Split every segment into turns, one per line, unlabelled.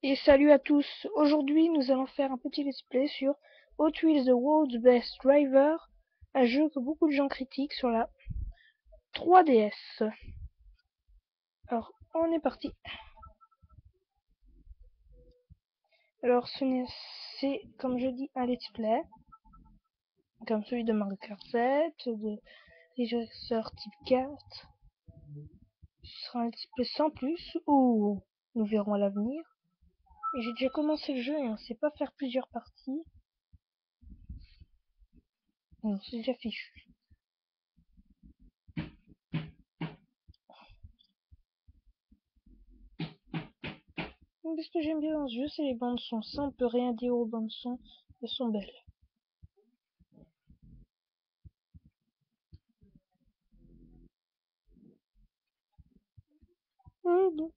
Et salut à tous. Aujourd'hui, nous allons faire un petit let's play sur Hot Wheels The World's Best Driver, un jeu que beaucoup de gens critiquent sur la 3DS. Alors, on est parti. Alors, c'est, comme je dis, un let's play, comme celui de Mario Kart 7, de Racer Type 4. Ce sera un let's play sans plus, ou nous verrons à l'avenir. Et j'ai déjà commencé le jeu et on sait pas faire plusieurs parties. Non, c'est déjà fichu. Mais ce que j'aime bien dans ce jeu, c'est les bandes son. Ça, on peut rien dire aux bandes son. Elles sont belles. Bon.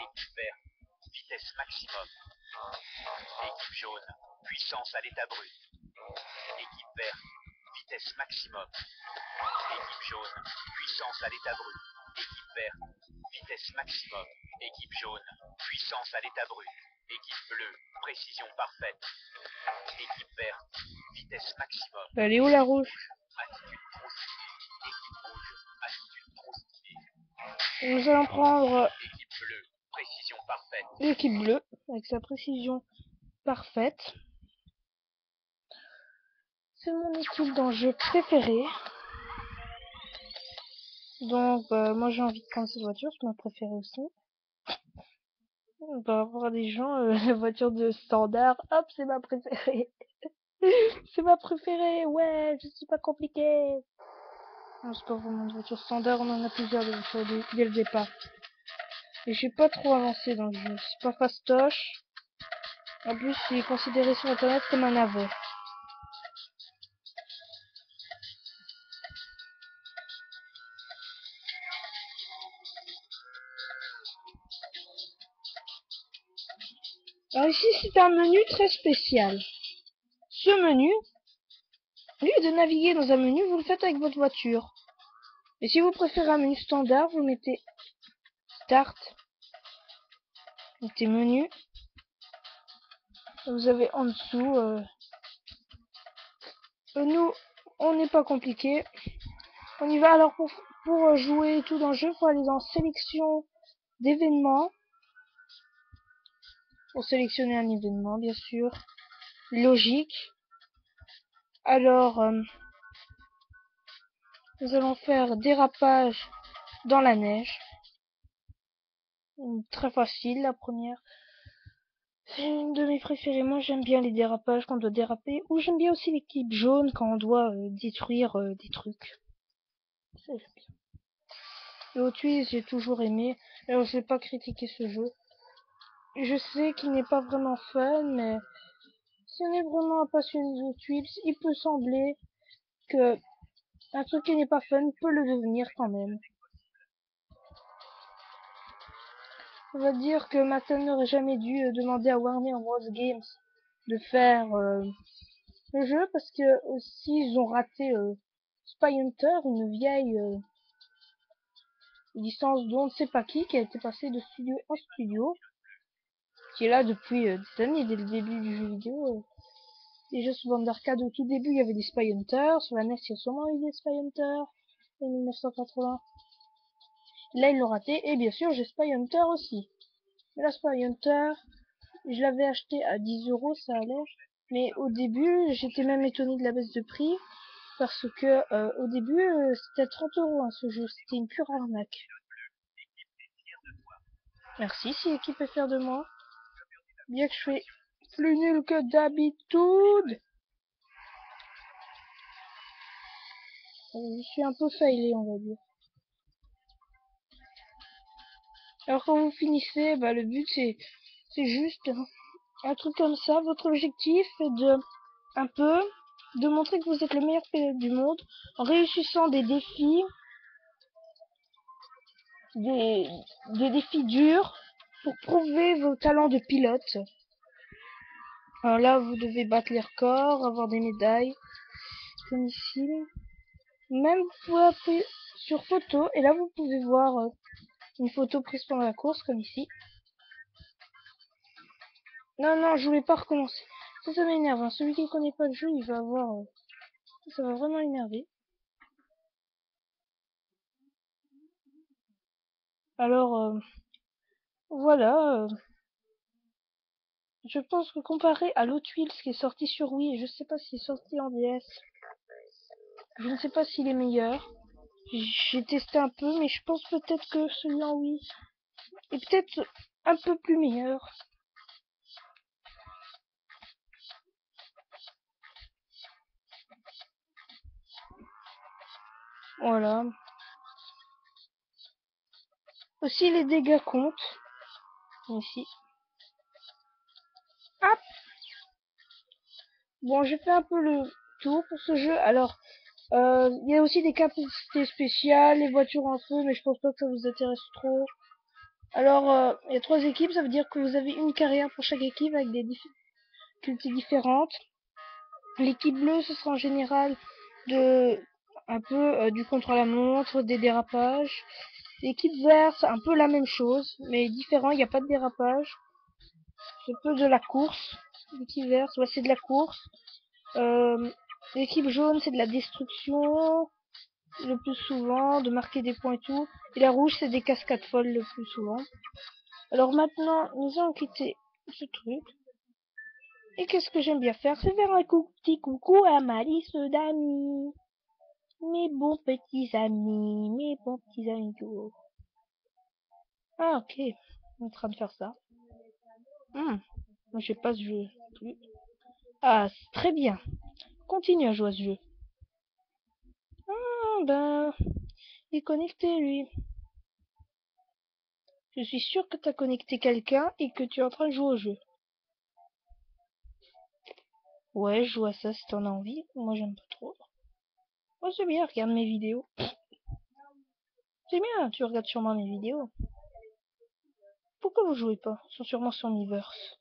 Équipe vert, vitesse maximum. Équipe jaune, puissance à l'état brut. Équipe vert, vitesse maximum. Équipe jaune, puissance à l'état brut. Équipe vert, vitesse maximum. Équipe jaune, puissance à l'état brut. Équipe bleue, précision parfaite. Équipe vert, vitesse maximum.
Elle est où la rouge?
Attitude trop stylée. Équipe rouge, attitude trop stylée.
Nous allons prendre
Équipe bleue, précision parfaite.
l'équipe bleue, avec sa précision parfaite. C'est mon équipe dans le jeu préféré. Donc, moi j'ai envie de prendre cette voiture, c'est ma préférée aussi. On va avoir des gens, la voiture de standard, hop, c'est ma préférée. C'est ma préférée, ouais, je suis pas compliqué. Non, c'est pas vraiment une voiture standard, on en a plusieurs de voitures dès le départ. Et j'ai pas trop avancé dans le jeu, c'est pas fastoche. En plus, il est considéré sur internet comme un navet. Alors ici, c'est un menu très spécial. Ce menu, au lieu de naviguer dans un menu, vous le faites avec votre voiture. Et si vous préférez un menu standard, vous mettez Start, mettez Menu. Vous avez en dessous, nous, on n'est pas compliqué. On y va. Alors pour jouer tout dans le jeu, il faut aller dans Sélection d'événements. Pour sélectionner un événement, bien sûr. Logique. Alors, nous allons faire dérapage dans la neige. Très facile, la première. C'est une de mes préférées. Moi, j'aime bien les dérapages quand on doit déraper. Ou j'aime bien aussi l'équipe jaune quand on doit détruire des trucs. Ça, j'aime bien. Le Hot Wheels, j'ai toujours aimé. Alors, je vais pas critiquer ce jeu. Je sais qu'il n'est pas vraiment fun, mais si on est vraiment un passionné de Hot Wheels, il peut sembler que un truc qui n'est pas fun peut le devenir quand même. On va dire que Mattel n'aurait jamais dû demander à Warner Bros. Games de faire le jeu parce que aussi ils ont raté Spy Hunter, une vieille licence dont on ne sait pas qui a été passée de studio en studio, qui est là depuis des années, dès le début du jeu vidéo. Déjà sur bande d'arcade au tout début il y avait des Spy Hunter, sur la NES il y a sûrement eu des Spy Hunter en 1980. Là ils l'ont raté et bien sûr j'ai Spy Hunter aussi. Mais la Spy Hunter, je l'avais acheté à 10 €, ça allait. Mais au début, j'étais même étonnée de la baisse de prix. Parce que au début, c'était 30 € hein, ce jeu. C'était une pure arnaque. Merci si l'équipe est fière de moi. Bien que je fais plus nul que d'habitude. Je suis un peu failé, on va dire. Alors quand vous finissez, bah le but c'est juste hein, un truc comme ça. Votre objectif est de montrer que vous êtes le meilleur pilote du monde en réussissant des défis, des défis durs pour prouver vos talents de pilote. Alors là, vous devez battre les records, avoir des médailles, comme ici. Même vous pouvez appuyer sur photo et là vous pouvez voir une photo prise pendant la course, comme ici. Non, je voulais pas recommencer. Ça m'énerve. Hein. Celui qui connaît pas le jeu, il va avoir... ça va vraiment énerver. Alors, voilà. Je pense que comparé à l'autre Wheels qui est sorti sur Wii, et je sais pas s'il est sorti en DS, je ne sais pas s'il est meilleur. J'ai testé un peu, mais je pense peut-être que celui en Wii est peut-être un peu plus meilleur. Voilà. Aussi les dégâts comptent. Ici. Hop. Bon, j'ai fait un peu le tour pour ce jeu. Alors, il y a aussi des capacités spéciales, les voitures en feu, mais je pense pas que ça vous intéresse trop. Alors, il y a 3 équipes, ça veut dire que vous avez une carrière pour chaque équipe avec des difficultés différentes. L'équipe bleue, ce sera en général un peu du contre-la-montre, des dérapages. L'équipe verte, c'est un peu la même chose, mais différent, il n'y a pas de dérapage. C'est un peu de la course. L'équipe verte, ouais, c'est de la course. L'équipe jaune, c'est de la destruction, le plus souvent, de marquer des points et tout. Et la rouge, c'est des cascades folles le plus souvent. Alors maintenant, nous allons quitter ce truc. Et qu'est-ce que j'aime bien faire? C'est faire un petit coucou à ma liste d'amis. Mes bons petits amis, mes bons petits amis. Ah, ok. On est en train de faire ça. Moi, j'ai pas ce jeu plus. Ah, c'est très bien. Continue à jouer à ce jeu. Ah, ben, il est connecté, lui. Je suis sûr que t'as connecté quelqu'un et que tu es en train de jouer au jeu. Ouais, je joue à ça si t'en as envie. Moi, j'aime pas trop. Moi, c'est bien, regarde mes vidéos. C'est bien, tu regardes sûrement mes vidéos. Pourquoi vous jouez pas? Ils sont sûrement sur Miiverse.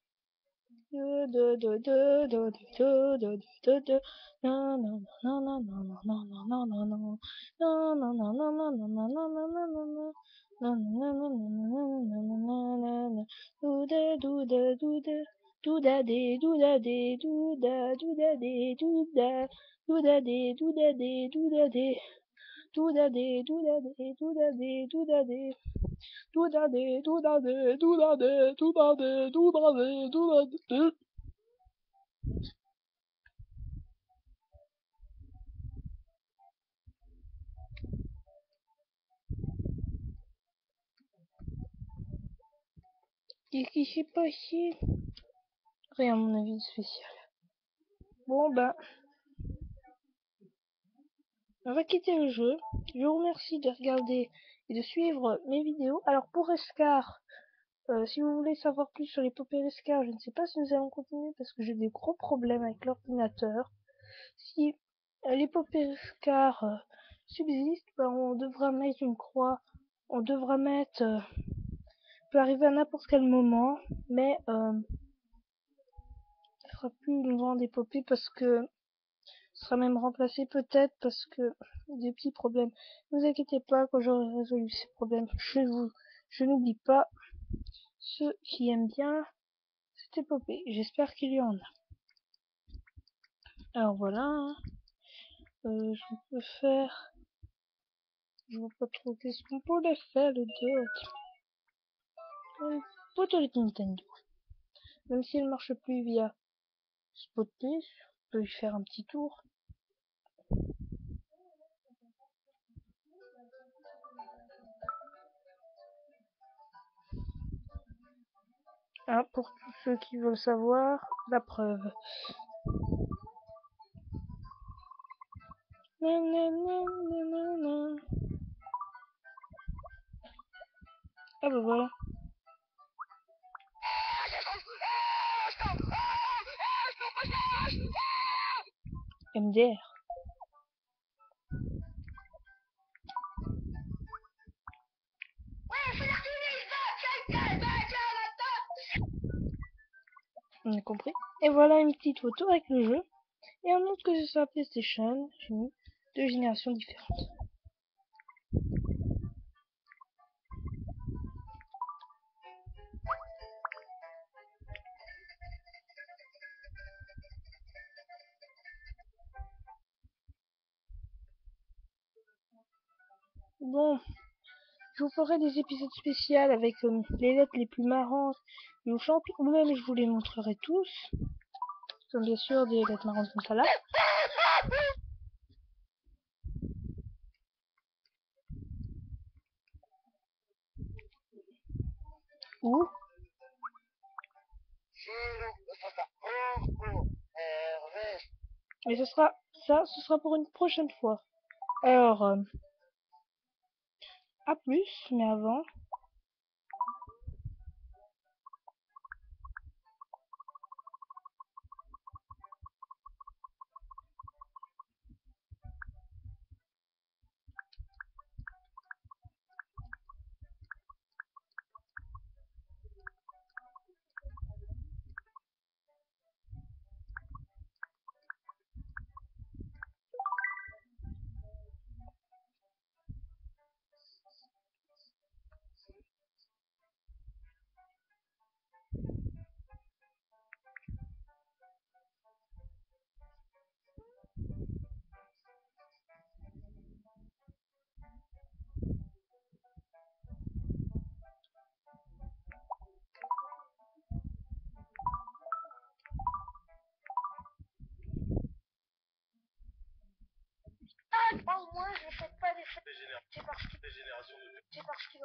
Qu'est-ce qui s'est passé? Rien à mon avis de spécial. Bon ben, on va quitter le jeu. Je vous remercie de regarder et de suivre mes vidéos. Alors pour Escar, si vous voulez savoir plus sur les l'épopée Escar, je ne sais pas si nous allons continuer parce que j'ai des gros problèmes avec l'ordinateur. Si l'épopée Escar subsiste, ben, on devra mettre une croix. On devra mettre... peut arriver à n'importe quel moment, mais ce sera plus une grande épopée parce que sera même remplacé peut-être parce que des petits problèmes. Ne vous inquiétez pas, quand j'aurai résolu ces problèmes, je n'oublie pas ceux qui aiment bien cette épopée. J'espère qu'il y en a. Alors voilà, hein. Je peux faire, je vois pas trop qu'est-ce qu'on pourrait faire d'autre. Peut-être Nintendo. Même si elle marche plus via Spotlight, je peux y faire un petit tour. Ah, pour tous ceux qui veulent savoir, la preuve. Ah bah voilà. MDR. On a compris. Et voilà une petite photo avec le jeu. Et un autre que j'ai sur la PlayStation. J'ai mis 2 générations différentes. Bon, je vous ferai des épisodes spéciaux avec les lettres les plus marrantes et au chante, ou même je vous les montrerai tous. Comme bien sûr des lettres marrantes comme ça là. Ou mais ce sera pour une prochaine fois. Alors, à plus, mais avant,
Moi, je fais pas des faits. C'est parce qu'il... C'est parce qu'il...